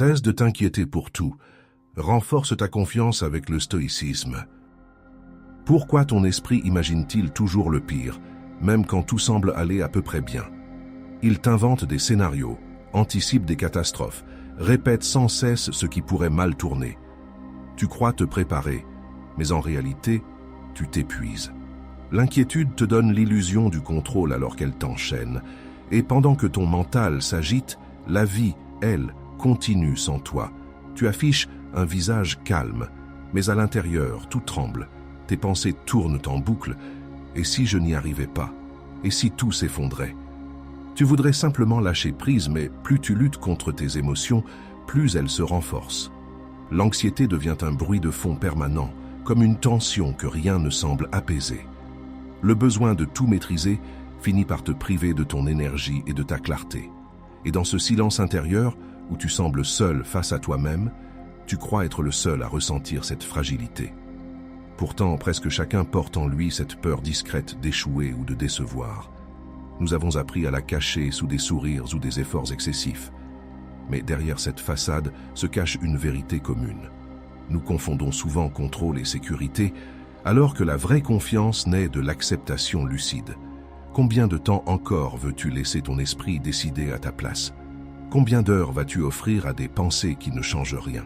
Cesse de t'inquiéter pour tout. Renforce ta confiance avec le stoïcisme. Pourquoi ton esprit imagine-t-il toujours le pire, même quand tout semble aller à peu près bien? Il t'invente des scénarios, anticipe des catastrophes, répète sans cesse ce qui pourrait mal tourner. Tu crois te préparer, mais en réalité, tu t'épuises. L'inquiétude te donne l'illusion du contrôle alors qu'elle t'enchaîne, et pendant que ton mental s'agite, la vie, elle, continue sans toi. Tu affiches un visage calme, mais à l'intérieur, tout tremble. Tes pensées tournent en boucle. Et si je n'y arrivais pas? Et si tout s'effondrait? Tu voudrais simplement lâcher prise, mais plus tu luttes contre tes émotions, plus elles se renforcent. L'anxiété devient un bruit de fond permanent, comme une tension que rien ne semble apaiser. Le besoin de tout maîtriser finit par te priver de ton énergie et de ta clarté. Et dans ce silence intérieur, où tu sembles seul face à toi-même, tu crois être le seul à ressentir cette fragilité. Pourtant, presque chacun porte en lui cette peur discrète d'échouer ou de décevoir. Nous avons appris à la cacher sous des sourires ou des efforts excessifs. Mais derrière cette façade se cache une vérité commune. Nous confondons souvent contrôle et sécurité, alors que la vraie confiance naît de l'acceptation lucide. Combien de temps encore veux-tu laisser ton esprit décider à ta place? Combien d'heures vas-tu offrir à des pensées qui ne changent rien?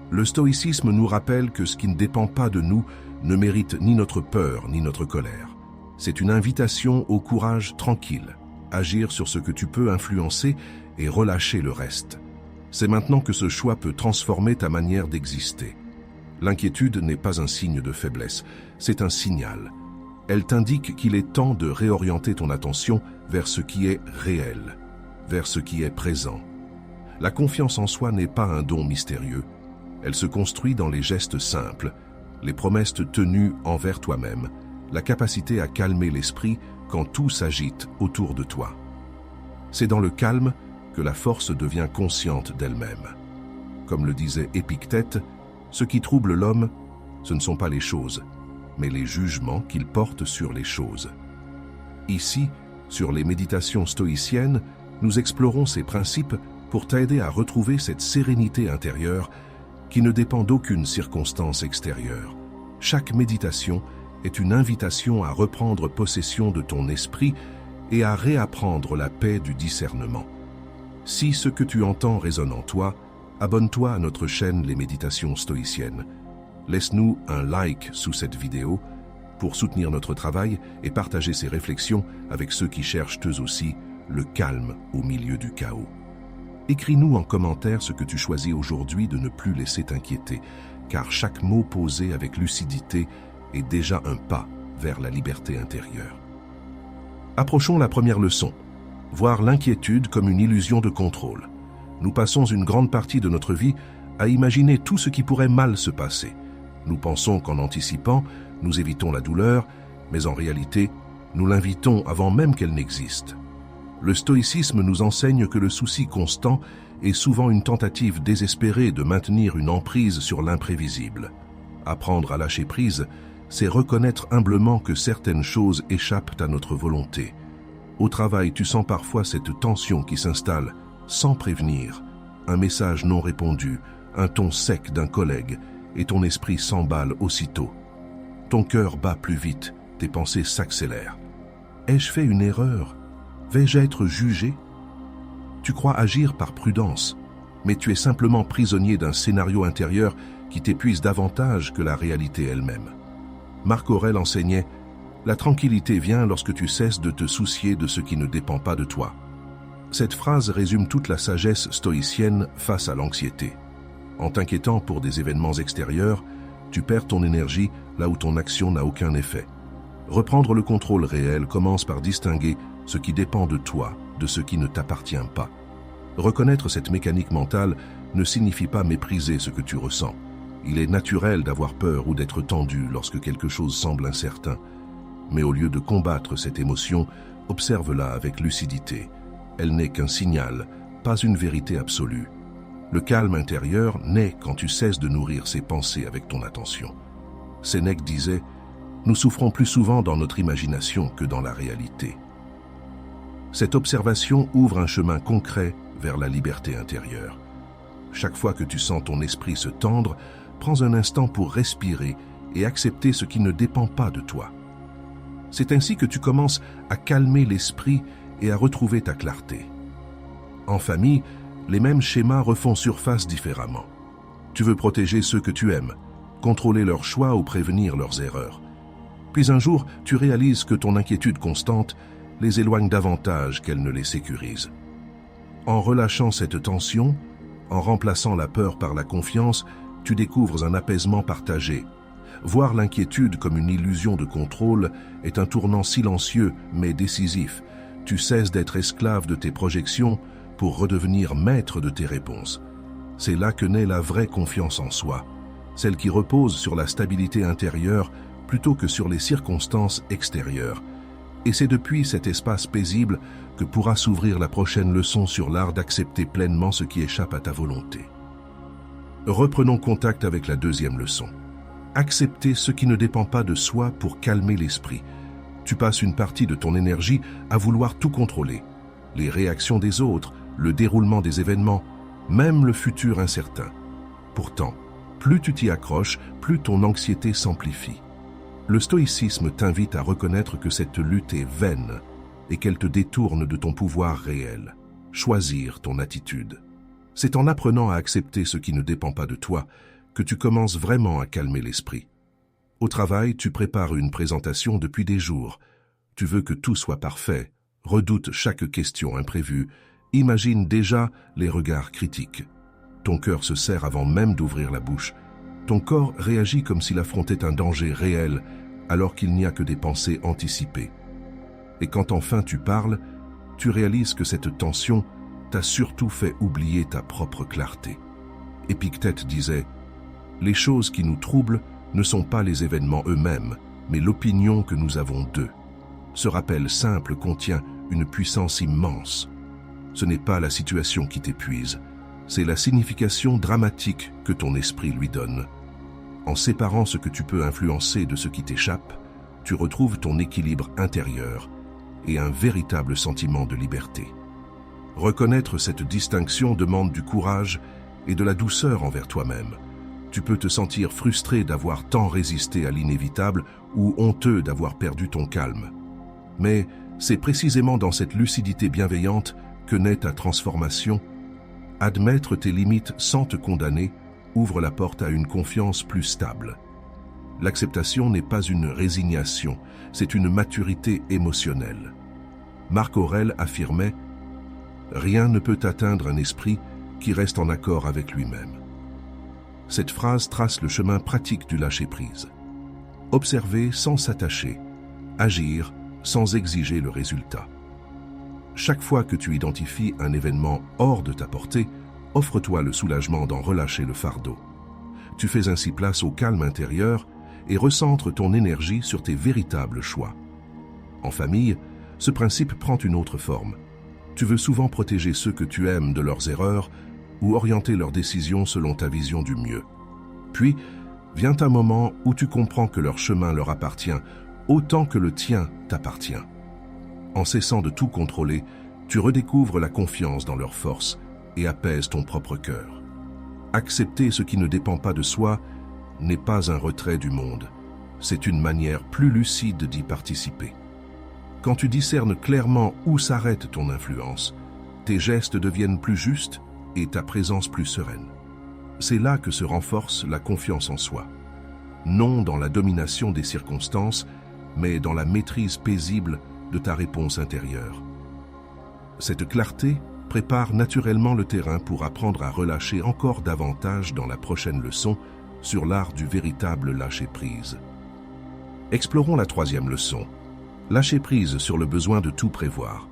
Le stoïcisme nous rappelle que ce qui ne dépend pas de nous ne mérite ni notre peur ni notre colère. C'est une invitation au courage tranquille, agir sur ce que tu peux influencer et relâcher le reste. C'est maintenant que ce choix peut transformer ta manière d'exister. L'inquiétude n'est pas un signe de faiblesse, c'est un signal. Elle t'indique qu'il est temps de réorienter ton attention vers ce qui est réel, vers ce qui est présent. La confiance en soi n'est pas un don mystérieux. Elle se construit dans les gestes simples, les promesses tenues envers toi-même, la capacité à calmer l'esprit quand tout s'agite autour de toi. C'est dans le calme que la force devient consciente d'elle-même. Comme le disait Épictète, ce qui trouble l'homme, ce ne sont pas les choses, mais les jugements qu'il porte sur les choses. Ici, sur les méditations stoïciennes, nous explorons ces principes pour t'aider à retrouver cette sérénité intérieure qui ne dépend d'aucune circonstance extérieure. Chaque méditation est une invitation à reprendre possession de ton esprit et à réapprendre la paix du discernement. Si ce que tu entends résonne en toi, abonne-toi à notre chaîne Les Méditations Stoïciennes. Laisse-nous un like sous cette vidéo pour soutenir notre travail et partager ces réflexions avec ceux qui cherchent eux aussi le calme au milieu du chaos. Écris-nous en commentaire ce que tu choisis aujourd'hui de ne plus laisser t'inquiéter, car chaque mot posé avec lucidité est déjà un pas vers la liberté intérieure. Approchons la première leçon, voir l'inquiétude comme une illusion de contrôle. Nous passons une grande partie de notre vie à imaginer tout ce qui pourrait mal se passer. Nous pensons qu'en anticipant, nous évitons la douleur, mais en réalité, nous l'invitons avant même qu'elle n'existe. Le stoïcisme nous enseigne que le souci constant est souvent une tentative désespérée de maintenir une emprise sur l'imprévisible. Apprendre à lâcher prise, c'est reconnaître humblement que certaines choses échappent à notre volonté. Au travail, tu sens parfois cette tension qui s'installe, sans prévenir. Un message non répondu, un ton sec d'un collègue, et ton esprit s'emballe aussitôt. Ton cœur bat plus vite, tes pensées s'accélèrent. Ai-je fait une erreur? Vais-je être jugé? Tu crois agir par prudence, mais tu es simplement prisonnier d'un scénario intérieur qui t'épuise davantage que la réalité elle-même. Marc Aurèle enseignait « La tranquillité vient lorsque tu cesses de te soucier de ce qui ne dépend pas de toi ». Cette phrase résume toute la sagesse stoïcienne face à l'anxiété. En t'inquiétant pour des événements extérieurs, tu perds ton énergie là où ton action n'a aucun effet. Reprendre le contrôle réel commence par distinguer ce qui dépend de toi de ce qui ne t'appartient pas. Reconnaître cette mécanique mentale ne signifie pas mépriser ce que tu ressens. Il est naturel d'avoir peur ou d'être tendu lorsque quelque chose semble incertain. Mais au lieu de combattre cette émotion, observe-la avec lucidité. Elle n'est qu'un signal, pas une vérité absolue. Le calme intérieur naît quand tu cesses de nourrir ses pensées avec ton attention. Sénèque disait « Nous souffrons plus souvent dans notre imagination que dans la réalité ». Cette observation ouvre un chemin concret vers la liberté intérieure. Chaque fois que tu sens ton esprit se tendre, prends un instant pour respirer et accepter ce qui ne dépend pas de toi. C'est ainsi que tu commences à calmer l'esprit et à retrouver ta clarté. En famille, les mêmes schémas refont surface différemment. Tu veux protéger ceux que tu aimes, contrôler leurs choix ou prévenir leurs erreurs. Puis un jour, tu réalises que ton inquiétude constante les éloigne davantage qu'elle ne les sécurise. En relâchant cette tension, en remplaçant la peur par la confiance, tu découvres un apaisement partagé. Voir l'inquiétude comme une illusion de contrôle est un tournant silencieux mais décisif. Tu cesses d'être esclave de tes projections pour redevenir maître de tes réponses. C'est là que naît la vraie confiance en soi, celle qui repose sur la stabilité intérieure plutôt que sur les circonstances extérieures. Et c'est depuis cet espace paisible que pourra s'ouvrir la prochaine leçon sur l'art d'accepter pleinement ce qui échappe à ta volonté. Reprenons contact avec la deuxième leçon. Accepter ce qui ne dépend pas de soi pour calmer l'esprit. Tu passes une partie de ton énergie à vouloir tout contrôler. Les réactions des autres, le déroulement des événements, même le futur incertain. Pourtant, plus tu t'y accroches, plus ton anxiété s'amplifie. Le stoïcisme t'invite à reconnaître que cette lutte est vaine et qu'elle te détourne de ton pouvoir réel. Choisir ton attitude. C'est en apprenant à accepter ce qui ne dépend pas de toi que tu commences vraiment à calmer l'esprit. Au travail, tu prépares une présentation depuis des jours. Tu veux que tout soit parfait, redoutes chaque question imprévue, imagine déjà les regards critiques. Ton cœur se serre avant même d'ouvrir la bouche. Ton corps réagit comme s'il affrontait un danger réel, alors qu'il n'y a que des pensées anticipées. Et quand enfin tu parles, tu réalises que cette tension t'a surtout fait oublier ta propre clarté. Épictète disait « Les choses qui nous troublent ne sont pas les événements eux-mêmes, mais l'opinion que nous avons d'eux. » Ce rappel simple contient une puissance immense. Ce n'est pas la situation qui t'épuise, c'est la signification dramatique que ton esprit lui donne. En séparant ce que tu peux influencer de ce qui t'échappe, tu retrouves ton équilibre intérieur et un véritable sentiment de liberté. Reconnaître cette distinction demande du courage et de la douceur envers toi-même. Tu peux te sentir frustré d'avoir tant résisté à l'inévitable ou honteux d'avoir perdu ton calme. Mais c'est précisément dans cette lucidité bienveillante que naît ta transformation. Admettre tes limites sans te condamner ouvre la porte à une confiance plus stable. L'acceptation n'est pas une résignation, c'est une maturité émotionnelle. Marc Aurèle affirmait « Rien ne peut atteindre un esprit qui reste en accord avec lui-même ». Cette phrase trace le chemin pratique du lâcher-prise. Observer sans s'attacher, agir sans exiger le résultat. Chaque fois que tu identifies un événement hors de ta portée, offre-toi le soulagement d'en relâcher le fardeau. Tu fais ainsi place au calme intérieur et recentre ton énergie sur tes véritables choix. En famille, ce principe prend une autre forme. Tu veux souvent protéger ceux que tu aimes de leurs erreurs ou orienter leurs décisions selon ta vision du mieux. Puis, vient un moment où tu comprends que leur chemin leur appartient autant que le tien t'appartient. En cessant de tout contrôler, tu redécouvres la confiance dans leurs forces et apaises ton propre cœur. Accepter ce qui ne dépend pas de soi n'est pas un retrait du monde, c'est une manière plus lucide d'y participer. Quand tu discernes clairement où s'arrête ton influence, tes gestes deviennent plus justes et ta présence plus sereine. C'est là que se renforce la confiance en soi. Non dans la domination des circonstances, mais dans la maîtrise paisible de ta réponse intérieure. Cette clarté prépare naturellement le terrain pour apprendre à relâcher encore davantage dans la prochaine leçon sur l'art du véritable lâcher-prise. Explorons la troisième leçon. Lâcher prise sur le besoin de tout prévoir.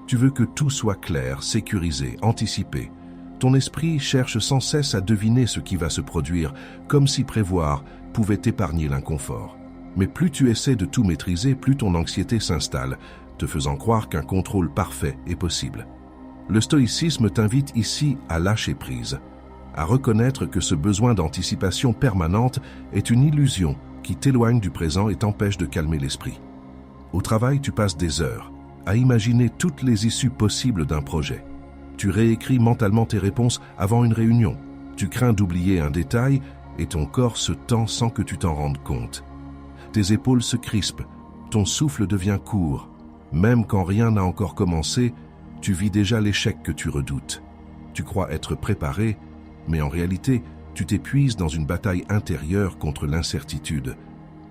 Tu veux que tout soit clair, sécurisé, anticipé. Ton esprit cherche sans cesse à deviner ce qui va se produire, comme si prévoir pouvait épargner l'inconfort. Mais plus tu essaies de tout maîtriser, plus ton anxiété s'installe, te faisant croire qu'un contrôle parfait est possible. Le stoïcisme t'invite ici à lâcher prise, à reconnaître que ce besoin d'anticipation permanente est une illusion qui t'éloigne du présent et t'empêche de calmer l'esprit. Au travail, tu passes des heures à imaginer toutes les issues possibles d'un projet. Tu réécris mentalement tes réponses avant une réunion. Tu crains d'oublier un détail et ton corps se tend sans que tu t'en rendes compte. Tes épaules se crispent, ton souffle devient court. Même quand rien n'a encore commencé, tu vis déjà l'échec que tu redoutes. Tu crois être préparé, mais en réalité, tu t'épuises dans une bataille intérieure contre l'incertitude.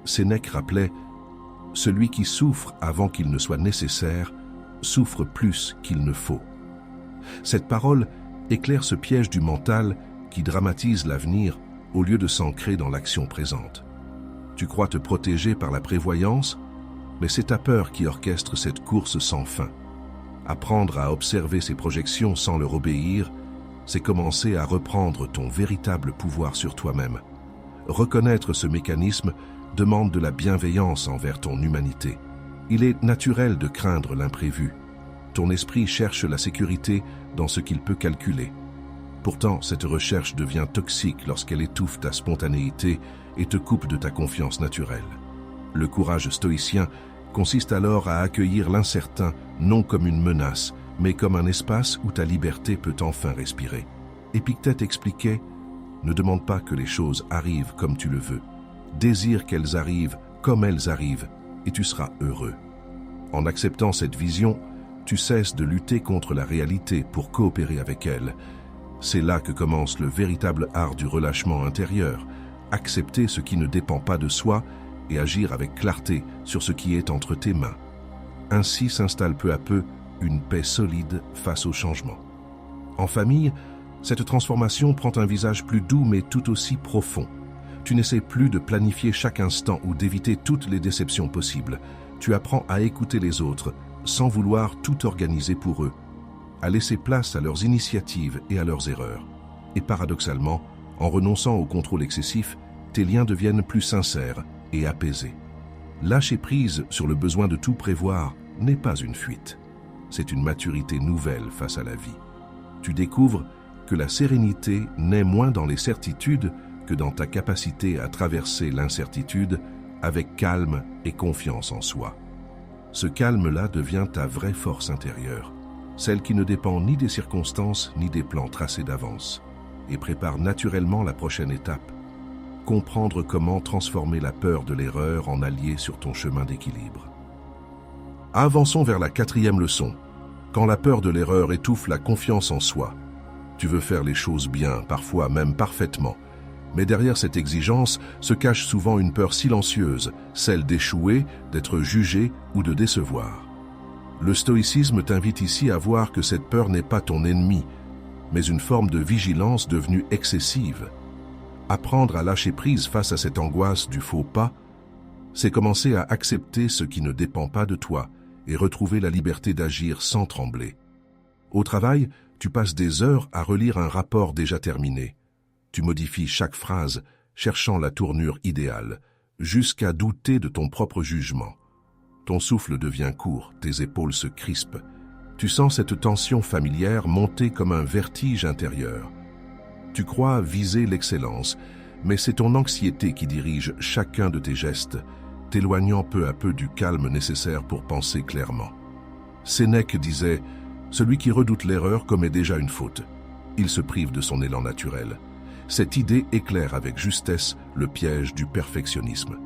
Sénèque rappelait « Celui qui souffre avant qu'il ne soit nécessaire, souffre plus qu'il ne faut ». Cette parole éclaire ce piège du mental qui dramatise l'avenir au lieu de s'ancrer dans l'action présente. Tu crois te protéger par la prévoyance, mais c'est ta peur qui orchestre cette course sans fin. Apprendre à observer ses projections sans leur obéir, c'est commencer à reprendre ton véritable pouvoir sur toi-même. Reconnaître ce mécanisme demande de la bienveillance envers ton humanité. Il est naturel de craindre l'imprévu. Ton esprit cherche la sécurité dans ce qu'il peut calculer. Pourtant, cette recherche devient toxique lorsqu'elle étouffe ta spontanéité et te coupe de ta confiance naturelle. Le courage stoïcien consiste alors à accueillir l'incertain non comme une menace, mais comme un espace où ta liberté peut enfin respirer. Épictète expliquait « Ne demande pas que les choses arrivent comme tu le veux. Désire qu'elles arrivent comme elles arrivent et tu seras heureux. » En acceptant cette vision, tu cesses de lutter contre la réalité pour coopérer avec elle. C'est là que commence le véritable art du relâchement intérieur, accepter ce qui ne dépend pas de soi et agir avec clarté sur ce qui est entre tes mains. Ainsi s'installe peu à peu une paix solide face au changement. En famille, cette transformation prend un visage plus doux mais tout aussi profond. Tu n'essaies plus de planifier chaque instant ou d'éviter toutes les déceptions possibles. Tu apprends à écouter les autres sans vouloir tout organiser pour eux, à laisser place à leurs initiatives et à leurs erreurs. Et paradoxalement, en renonçant au contrôle excessif, tes liens deviennent plus sincères et apaisés. Lâcher prise sur le besoin de tout prévoir n'est pas une fuite. C'est une maturité nouvelle face à la vie. Tu découvres que la sérénité naît moins dans les certitudes que dans ta capacité à traverser l'incertitude avec calme et confiance en soi. Ce calme-là devient ta vraie force intérieure, celle qui ne dépend ni des circonstances ni des plans tracés d'avance, et prépare naturellement la prochaine étape. Comprendre comment transformer la peur de l'erreur en allié sur ton chemin d'équilibre. Avançons vers la 4e leçon. Quand la peur de l'erreur étouffe la confiance en soi, tu veux faire les choses bien, parfois même parfaitement. Mais derrière cette exigence se cache souvent une peur silencieuse, celle d'échouer, d'être jugé ou de décevoir. Le stoïcisme t'invite ici à voir que cette peur n'est pas ton ennemi, mais une forme de vigilance devenue excessive. Apprendre à lâcher prise face à cette angoisse du faux pas, c'est commencer à accepter ce qui ne dépend pas de toi et retrouver la liberté d'agir sans trembler. Au travail, tu passes des heures à relire un rapport déjà terminé. Tu modifies chaque phrase, cherchant la tournure idéale, jusqu'à douter de ton propre jugement. Ton souffle devient court, tes épaules se crispent. Tu sens cette tension familière monter comme un vertige intérieur. Tu crois viser l'excellence, mais c'est ton anxiété qui dirige chacun de tes gestes, t'éloignant peu à peu du calme nécessaire pour penser clairement. Sénèque disait « Celui qui redoute l'erreur commet déjà une faute. Il se prive de son élan naturel. » Cette idée éclaire avec justesse le piège du perfectionnisme.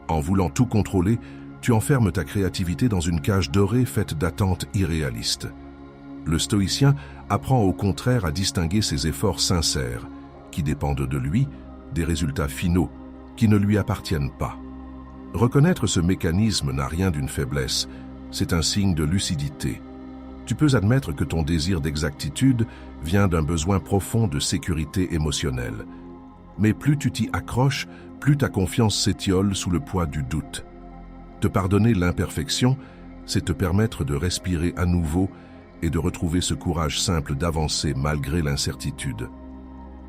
En voulant tout contrôler, tu enfermes ta créativité dans une cage dorée faite d'attentes irréalistes. Le stoïcien apprend au contraire à distinguer ses efforts sincères, qui dépendent de lui, des résultats finaux, qui ne lui appartiennent pas. Reconnaître ce mécanisme n'a rien d'une faiblesse, c'est un signe de lucidité. Tu peux admettre que ton désir d'exactitude vient d'un besoin profond de sécurité émotionnelle. Mais plus tu t'y accroches, plus ta confiance s'étiole sous le poids du doute. Te pardonner l'imperfection, c'est te permettre de respirer à nouveau et de retrouver ce courage simple d'avancer malgré l'incertitude.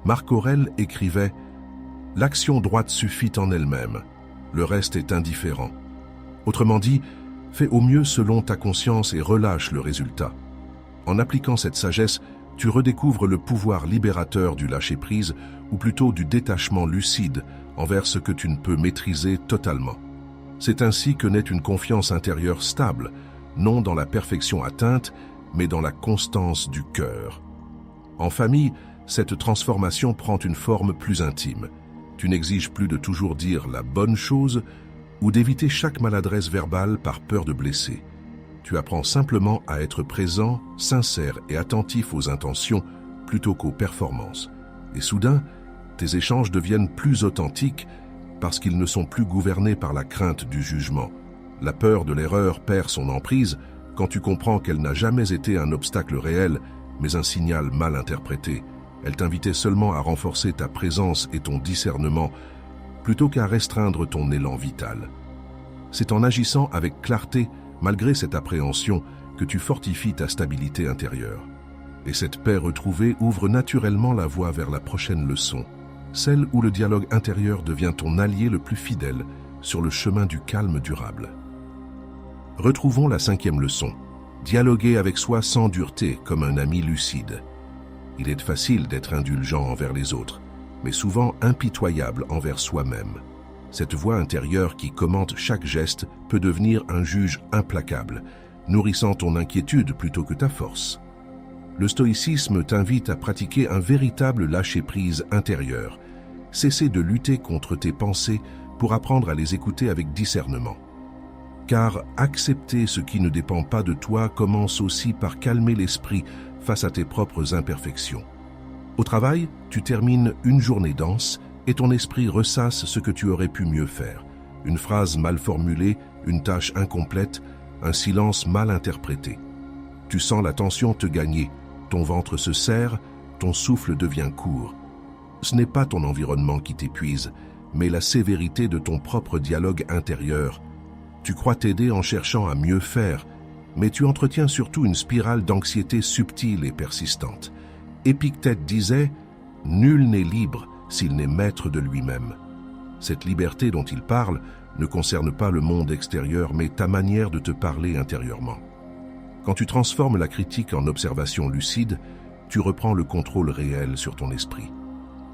Marc Aurèle écrivait « L'action droite suffit en elle-même, le reste est indifférent. » Autrement dit, fais au mieux selon ta conscience et relâche le résultat. En appliquant cette sagesse, tu redécouvres le pouvoir libérateur du lâcher-prise, ou plutôt du détachement lucide envers ce que tu ne peux maîtriser totalement. C'est ainsi que naît une confiance intérieure stable, non dans la perfection atteinte, mais dans la constance du cœur. En famille, cette transformation prend une forme plus intime. Tu n'exiges plus de toujours dire la bonne chose ou d'éviter chaque maladresse verbale par peur de blesser. Tu apprends simplement à être présent, sincère et attentif aux intentions plutôt qu'aux performances. Et soudain, tes échanges deviennent plus authentiques parce qu'ils ne sont plus gouvernés par la crainte du jugement. La peur de l'erreur perd son emprise quand tu comprends qu'elle n'a jamais été un obstacle réel, mais un signal mal interprété. Elle t'invitait seulement à renforcer ta présence et ton discernement, plutôt qu'à restreindre ton élan vital. C'est en agissant avec clarté, malgré cette appréhension, que tu fortifies ta stabilité intérieure. Et cette paix retrouvée ouvre naturellement la voie vers la prochaine leçon, celle où le dialogue intérieur devient ton allié le plus fidèle sur le chemin du calme durable. Retrouvons la 5e leçon. Dialoguer avec soi sans dureté, comme un ami lucide. Il est facile d'être indulgent envers les autres, mais souvent impitoyable envers soi-même. Cette voix intérieure qui commente chaque geste peut devenir un juge implacable, nourrissant ton inquiétude plutôt que ta force. Le stoïcisme t'invite à pratiquer un véritable lâcher-prise intérieur. Cesser de lutter contre tes pensées pour apprendre à les écouter avec discernement. Car accepter ce qui ne dépend pas de toi commence aussi par calmer l'esprit face à tes propres imperfections. Au travail, tu termines une journée dense et ton esprit ressasse ce que tu aurais pu mieux faire. Une phrase mal formulée, une tâche incomplète, un silence mal interprété. Tu sens la tension te gagner, ton ventre se serre, ton souffle devient court. Ce n'est pas ton environnement qui t'épuise, mais la sévérité de ton propre dialogue intérieur. Tu crois t'aider en cherchant à mieux faire, mais tu entretiens surtout une spirale d'anxiété subtile et persistante. Épictète disait « Nul n'est libre s'il n'est maître de lui-même ». Cette liberté dont il parle ne concerne pas le monde extérieur, mais ta manière de te parler intérieurement. Quand tu transformes la critique en observation lucide, tu reprends le contrôle réel sur ton esprit.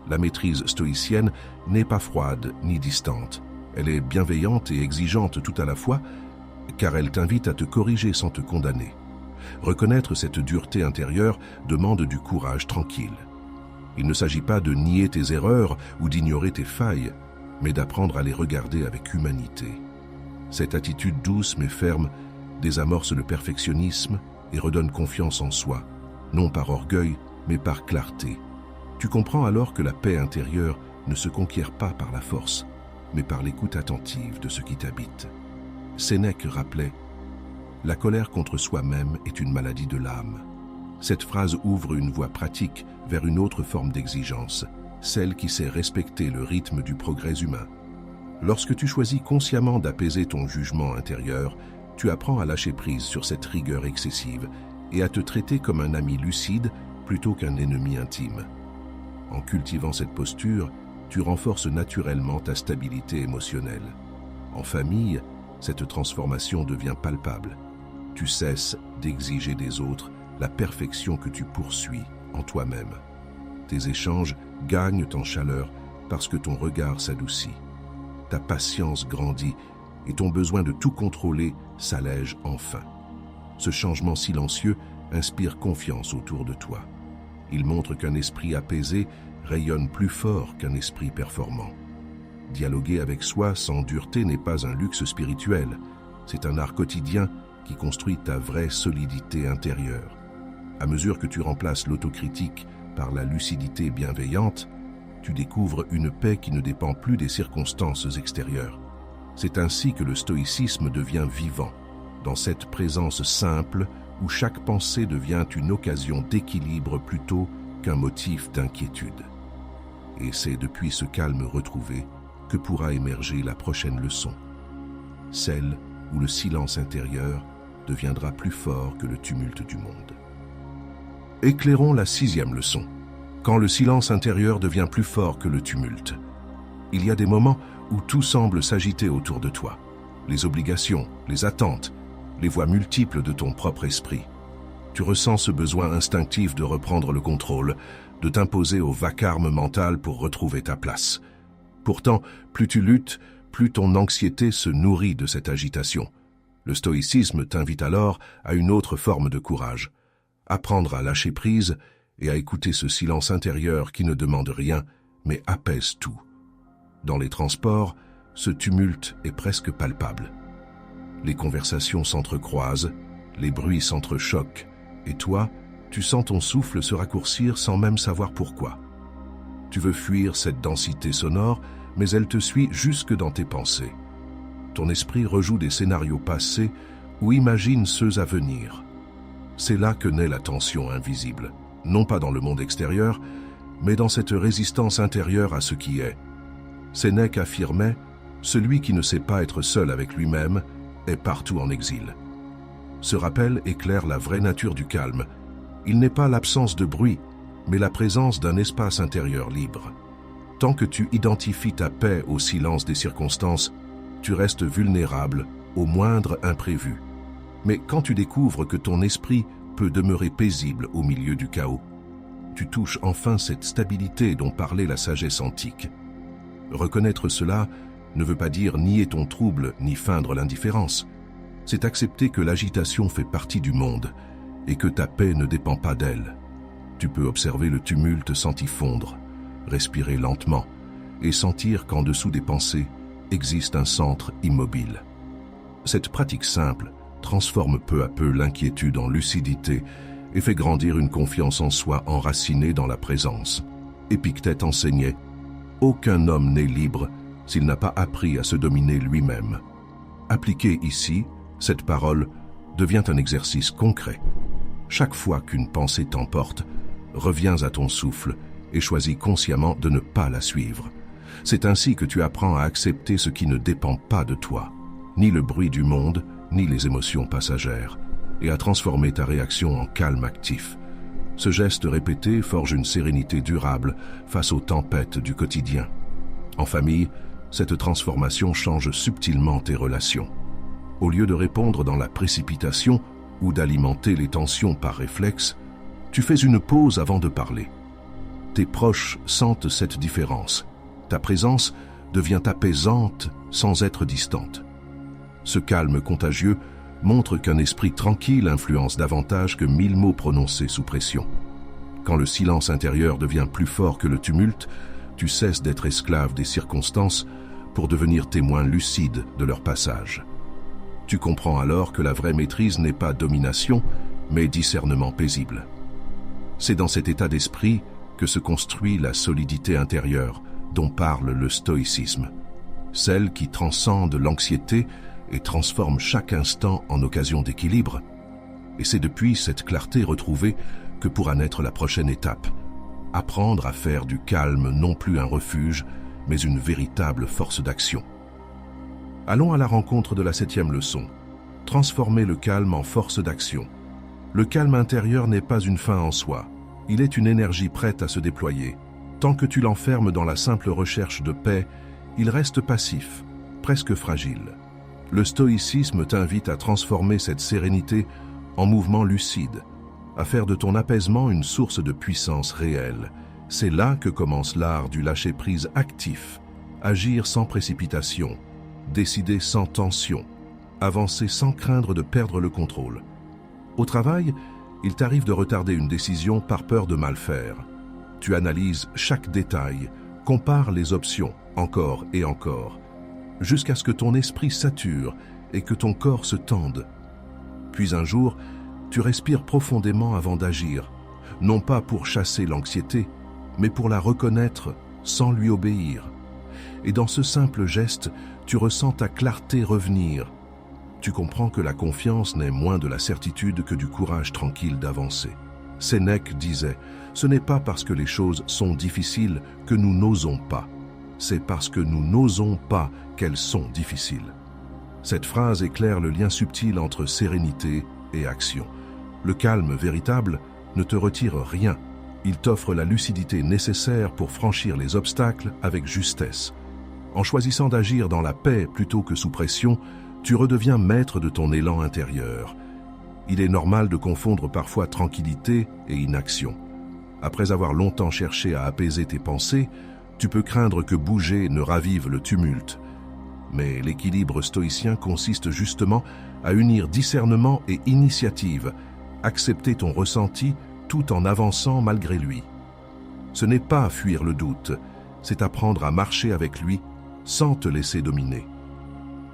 La maîtrise stoïcienne n'est pas froide ni distante. Elle est bienveillante et exigeante tout à la fois, car elle t'invite à te corriger sans te condamner. Reconnaître cette dureté intérieure demande du courage tranquille. Il ne s'agit pas de nier tes erreurs ou d'ignorer tes failles, mais d'apprendre à les regarder avec humanité. Cette attitude douce mais ferme désamorce le perfectionnisme et redonne confiance en soi, non par orgueil, mais par clarté. Tu comprends alors que la paix intérieure ne se conquiert pas par la force, mais par l'écoute attentive de ce qui t'habite. Sénèque rappelait « La colère contre soi-même est une maladie de l'âme ». Cette phrase ouvre une voie pratique vers une autre forme d'exigence, celle qui sait respecter le rythme du progrès humain. Lorsque tu choisis consciemment d'apaiser ton jugement intérieur, tu apprends à lâcher prise sur cette rigueur excessive et à te traiter comme un ami lucide plutôt qu'un ennemi intime. En cultivant cette posture, tu renforces naturellement ta stabilité émotionnelle. En famille, cette transformation devient palpable. Tu cesses d'exiger des autres la perfection que tu poursuis en toi-même. Tes échanges gagnent en chaleur parce que ton regard s'adoucit. Ta patience grandit et ton besoin de tout contrôler s'allège enfin. Ce changement silencieux inspire confiance autour de toi. Il montre qu'un esprit apaisé rayonne plus fort qu'un esprit performant. Dialoguer avec soi sans dureté n'est pas un luxe spirituel, c'est un art quotidien qui construit ta vraie solidité intérieure. À mesure que tu remplaces l'autocritique par la lucidité bienveillante, tu découvres une paix qui ne dépend plus des circonstances extérieures. C'est ainsi que le stoïcisme devient vivant, dans cette présence simple où chaque pensée devient une occasion d'équilibre plutôt qu'un motif d'inquiétude. Et c'est depuis ce calme retrouvé que pourra émerger la prochaine leçon, celle où le silence intérieur deviendra plus fort que le tumulte du monde. Éclairons la 6e leçon. Quand le silence intérieur devient plus fort que le tumulte. Il y a des moments où tout semble s'agiter autour de toi. Les obligations, les attentes, les voix multiples de ton propre esprit. Tu ressens ce besoin instinctif de reprendre le contrôle, de t'imposer au vacarme mental pour retrouver ta place. Pourtant, plus tu luttes, plus ton anxiété se nourrit de cette agitation. Le stoïcisme t'invite alors à une autre forme de courage, apprendre à lâcher prise et à écouter ce silence intérieur qui ne demande rien, mais apaise tout. Dans les transports, ce tumulte est presque palpable. Les conversations s'entrecroisent, les bruits s'entrechoquent, et toi, tu sens ton souffle se raccourcir sans même savoir pourquoi. Tu veux fuir cette densité sonore, mais elle te suit jusque dans tes pensées. Ton esprit rejoue des scénarios passés ou imagine ceux à venir. C'est là que naît la tension invisible, non pas dans le monde extérieur, mais dans cette résistance intérieure à ce qui est. Sénèque affirmait « Celui qui ne sait pas être seul avec lui-même est partout en exil ». Ce rappel éclaire la vraie nature du calme. Il n'est pas l'absence de bruit, mais la présence d'un espace intérieur libre. Tant que tu identifies ta paix au silence des circonstances, tu restes vulnérable au moindre imprévu. Mais quand tu découvres que ton esprit peut demeurer paisible au milieu du chaos, tu touches enfin cette stabilité dont parlait la sagesse antique. Reconnaître cela ne veut pas dire nier ton trouble ni feindre l'indifférence. C'est accepter que l'agitation fait partie du monde et que ta paix ne dépend pas d'elle. Tu peux observer le tumulte sans t'y fondre, respirer lentement et sentir qu'en dessous des pensées existe un centre immobile. Cette pratique simple transforme peu à peu l'inquiétude en lucidité et fait grandir une confiance en soi enracinée dans la présence. Épictète enseignait « Aucun homme n'est libre s'il n'a pas appris à se dominer lui-même ». Appliquée ici, cette parole devient un exercice concret. Chaque fois qu'une pensée t'emporte, reviens à ton souffle et choisis consciemment de ne pas la suivre. C'est ainsi que tu apprends à accepter ce qui ne dépend pas de toi, ni le bruit du monde, ni les émotions passagères, et à transformer ta réaction en calme actif. Ce geste répété forge une sérénité durable face aux tempêtes du quotidien. En famille, cette transformation change subtilement tes relations. Au lieu de répondre dans la précipitation ou d'alimenter les tensions par réflexe, tu fais une pause avant de parler. Tes proches sentent cette différence. Ta présence devient apaisante sans être distante. Ce calme contagieux montre qu'un esprit tranquille influence davantage que 1000 mots prononcés sous pression. Quand le silence intérieur devient plus fort que le tumulte, tu cesses d'être esclave des circonstances pour devenir témoin lucide de leur passage. Tu comprends alors que la vraie maîtrise n'est pas domination, mais discernement paisible. C'est dans cet état d'esprit que se construit la solidité intérieure dont parle le stoïcisme, celle qui transcende l'anxiété et transforme chaque instant en occasion d'équilibre. Et c'est depuis cette clarté retrouvée que pourra naître la prochaine étape, apprendre à faire du calme non plus un refuge, mais une véritable force d'action. Allons à la rencontre de la 7e leçon. Transformer le calme en force d'action. Le calme intérieur n'est pas une fin en soi. Il est une énergie prête à se déployer. Tant que tu l'enfermes dans la simple recherche de paix, il reste passif, presque fragile. Le stoïcisme t'invite à transformer cette sérénité en mouvement lucide, à faire de ton apaisement une source de puissance réelle. C'est là que commence l'art du lâcher-prise actif, agir sans précipitation, décider sans tension, avancer sans craindre de perdre le contrôle. Au travail, il t'arrive de retarder une décision par peur de mal faire. Tu analyses chaque détail, compares les options, encore et encore, jusqu'à ce que ton esprit sature et que ton corps se tende. Puis un jour, tu respires profondément avant d'agir, non pas pour chasser l'anxiété, mais pour la reconnaître sans lui obéir. Et dans ce simple geste, tu ressens ta clarté revenir. Tu comprends que la confiance n'est moins de la certitude que du courage tranquille d'avancer. Sénèque disait « Ce n'est pas parce que les choses sont difficiles que nous n'osons pas. C'est parce que nous n'osons pas qu'elles sont difficiles. » Cette phrase éclaire le lien subtil entre sérénité et action. Le calme véritable ne te retire rien. Il t'offre la lucidité nécessaire pour franchir les obstacles avec justesse. En choisissant d'agir dans la paix plutôt que sous pression, tu redeviens maître de ton élan intérieur. Il est normal de confondre parfois tranquillité et inaction. Après avoir longtemps cherché à apaiser tes pensées, tu peux craindre que bouger ne ravive le tumulte. Mais l'équilibre stoïcien consiste justement à unir discernement et initiative, accepter ton ressenti tout en avançant malgré lui. Ce n'est pas fuir le doute, c'est apprendre à marcher avec lui sans te laisser dominer.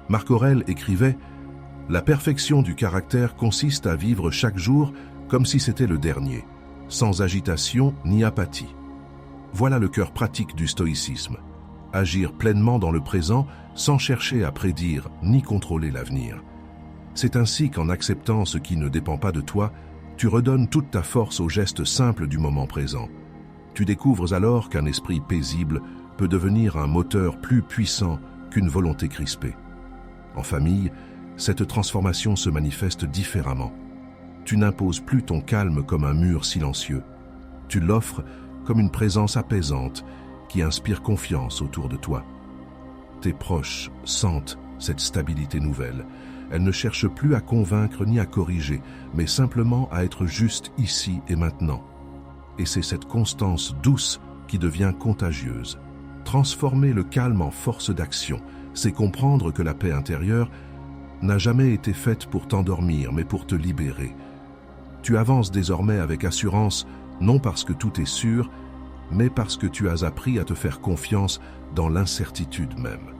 Marc Aurèle écrivait « La perfection du caractère consiste à vivre chaque jour comme si c'était le dernier, sans agitation ni apathie. » Voilà le cœur pratique du stoïcisme. Agir pleinement dans le présent sans chercher à prédire ni contrôler l'avenir. C'est ainsi qu'en acceptant ce qui ne dépend pas de toi, tu redonnes toute ta force aux gestes simples du moment présent. Tu découvres alors qu'un esprit paisible peut devenir un moteur plus puissant qu'une volonté crispée. En famille, cette transformation se manifeste différemment. Tu n'imposes plus ton calme comme un mur silencieux. Tu l'offres comme une présence apaisante qui inspire confiance autour de toi. Tes proches sentent cette stabilité nouvelle. Elles ne cherchent plus à convaincre ni à corriger, mais simplement à être juste ici et maintenant. Et c'est cette constance douce qui devient contagieuse. Transformer le calme en force d'action, c'est comprendre que la paix intérieure n'a jamais été faite pour t'endormir, mais pour te libérer. Tu avances désormais avec assurance, non parce que tout est sûr, mais parce que tu as appris à te faire confiance dans l'incertitude même.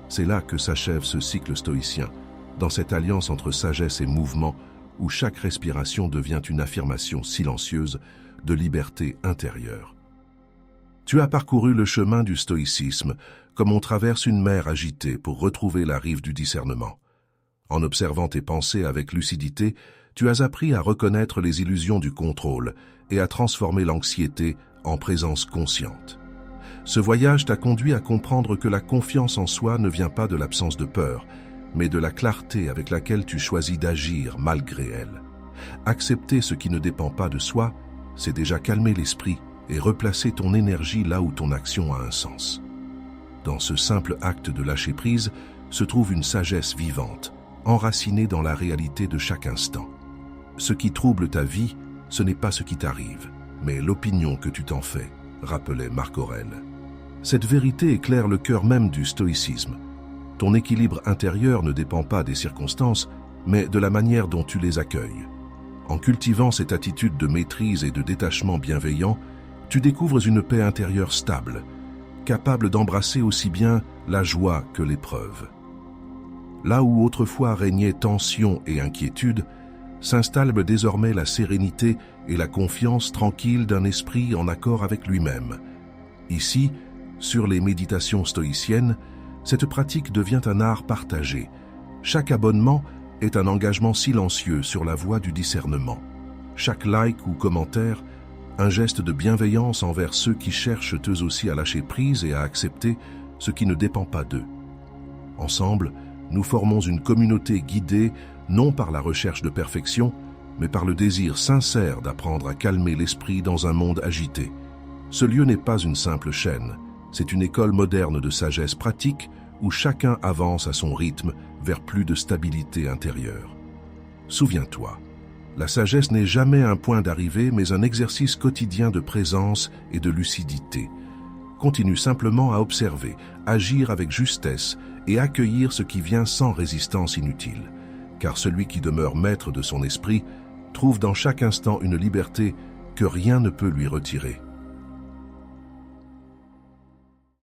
C'est là que s'achève ce cycle stoïcien, dans cette alliance entre sagesse et mouvement, où chaque respiration devient une affirmation silencieuse de liberté intérieure. Tu as parcouru le chemin du stoïcisme comme on traverse une mer agitée pour retrouver la rive du discernement. En observant tes pensées avec lucidité, tu as appris à reconnaître les illusions du contrôle et à transformer l'anxiété en présence consciente. Ce voyage t'a conduit à comprendre que la confiance en soi ne vient pas de l'absence de peur, mais de la clarté avec laquelle tu choisis d'agir malgré elle. Accepter ce qui ne dépend pas de soi, c'est déjà calmer l'esprit et replacer ton énergie là où ton action a un sens. Dans ce simple acte de lâcher prise se trouve une sagesse vivante, enracinée dans la réalité de chaque instant. Ce qui trouble ta vie, ce n'est pas ce qui t'arrive, mais l'opinion que tu t'en fais, rappelait Marc Aurèle. Cette vérité éclaire le cœur même du stoïcisme. Ton équilibre intérieur ne dépend pas des circonstances, mais de la manière dont tu les accueilles. En cultivant cette attitude de maîtrise et de détachement bienveillant, tu découvres une paix intérieure stable, capable d'embrasser aussi bien la joie que l'épreuve. Là où autrefois régnaient tension et inquiétude, s'installe désormais la sérénité et la confiance tranquille d'un esprit en accord avec lui-même. Ici, sur les méditations stoïciennes, cette pratique devient un art partagé. Chaque abonnement est un engagement silencieux sur la voie du discernement. Chaque like ou commentaire, un geste de bienveillance envers ceux qui cherchent eux aussi à lâcher prise et à accepter ce qui ne dépend pas d'eux. Ensemble, nous formons une communauté guidée non par la recherche de perfection, mais par le désir sincère d'apprendre à calmer l'esprit dans un monde agité. Ce lieu n'est pas une simple chaîne, c'est une école moderne de sagesse pratique où chacun avance à son rythme vers plus de stabilité intérieure. Souviens-toi, la sagesse n'est jamais un point d'arrivée, mais un exercice quotidien de présence et de lucidité. Continue simplement à observer, agir avec justesse et accueillir ce qui vient sans résistance inutile. Car celui qui demeure maître de son esprit trouve dans chaque instant une liberté que rien ne peut lui retirer.